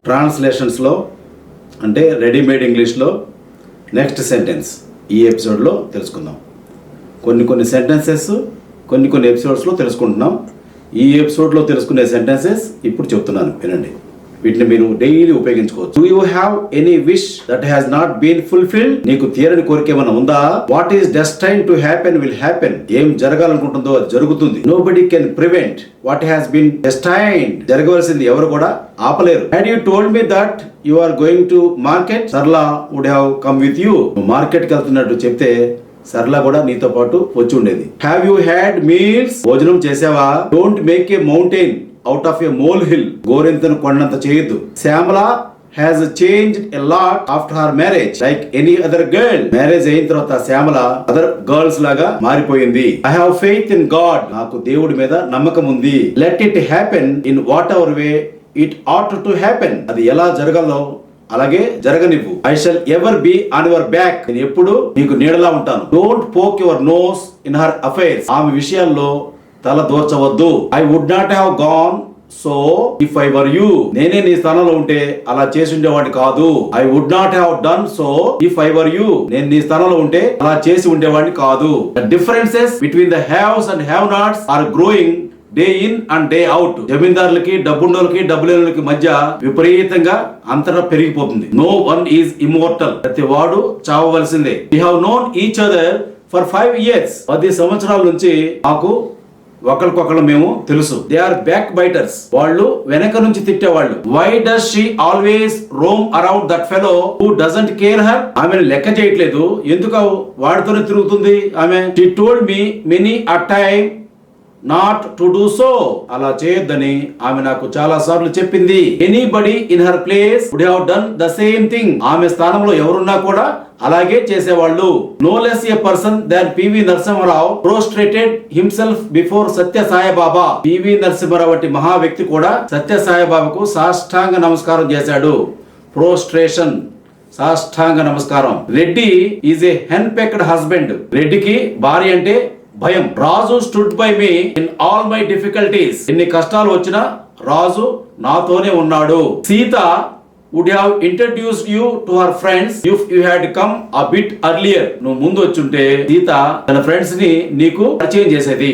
ట్రాన్స్లేషన్స్లో అంటే రెడీమేడ్ ఇంగ్లీష్లో next sentence ఈ ఎపిసోడ్లో తెలుసుకుందాం. కొన్ని సెంటెన్సెస్ కొన్ని ఎపిసోడ్స్లో తెలుసుకుంటున్నాం. ఈ ఎపిసోడ్లో తెలుసుకునే సెంటెన్సెస్ ఇప్పుడు చెప్తున్నాను, వినండి. వీటిని మీరు డైలీ ఉపయోగించుకోవచ్చు. Do you have any wish that has not been fulfilled? నీకు తీరని కోరిక ఏమైనా ఉందా? What is destined to happen will happen. ఏం జరగాలనుకుంటుందో అది జరుగుతుంది. Nobody can prevent what has been destined. జరగవలసింది ఎవరు కూడా ఆపలేరు. Had you told me that you are going to market, Sarala would have come with you. Market కి వెళ్తున్నట్టు చెప్తే సరళ కూడా నీతో పాటు వచ్చి ఉండేది. Have you had meals? భోజనం చేసావా? Don't make a mountain out of a mole hill. గోరెంతను కొండంత చేయొద్దు. Shyamala has changed a lot after her marriage like any other girl. Marriage అయిన తర్వాత శ్యామల అదర్ గర్ల్స్ లాగా మారిపోయింది. I have faith in God. నాకు దేవుడి మీద నమ్మకం ఉంది. Let it happen in whatever way it ought to happen. అది ఎలా జరగాలో అలాగే జరగనివ్వు. I shall ever be on your back. నేను ఎప్పుడు నీకు నీడలా ఉంటాను. Don't poke your nose in her affairs. ఆమె విషయాల్లో తల దూర్చవద్దు. I would not have gone so if I were you. నేనే నీ స్థానంలో ఉంటే అలా చేసి ఉండేవాడిని కాదు. I would not have done so if I were you. నేను నీ స్థానంలో ఉంటే అలా చేసి ఉండేవాడిని కాదు. The differences between the haves and have nots are growing day in and day out. జమీందారులకి డబ్బుండోళ్ళకి డబ్బులేనులకి మధ్య విపరీతంగా అంతరం పెరిగిపోతుంది. No one is immortal. ప్రతి వాడు చావవలసిందే. వి have known each other for 5 years. 10 సంవత్సరాల నుంచి మాకు ఒకరికొకరు మేము తెలుసు. They are back biters. వాళ్ళు వెనక నుంచి తిట్టేవాళ్ళు. Why does she always roam around that fellow who doesn't care her? ఆమెను లెక్క చేయట్లేదు, ఎందుకు వాడితోనే తిరుగుతుంది ఆమె. She told me many a time not to do so. అలా చేయొద్దని ఆమె నాకు చాలా సార్లు చెప్పింది. Anybody in her place would have done the same thing. ఆమె స్థానంలో ఎవరున్నా కూడా అలాగే చేసేవాళ్ళు. No less a person than PV Narasimha Rao prostrated himself before Sathya Sai Baba. PV Narasimha Rao వంటి మహా వ్యక్తి కూడా సత్య సాయిబాబాకు సాష్టాంగ నమస్కారం చేశాడు. ప్రోస్ట్రేషన్, సాష్టాంగ నమస్కారం. Reddy is a hen pecked husband. రెడ్డికి భార్య అంటే భయం. Raju stood by me in all my difficulties. ఎన్ని కష్టాలు వచ్చినా రాజు నాతోనే ఉన్నాడు. Sita would have introduced you to her friends if you had come a bit earlier. నువ్వు ముందు వచ్చుంటే సీత తన ఫ్రెండ్స్ ని నీకు పరిచయం చేసేది.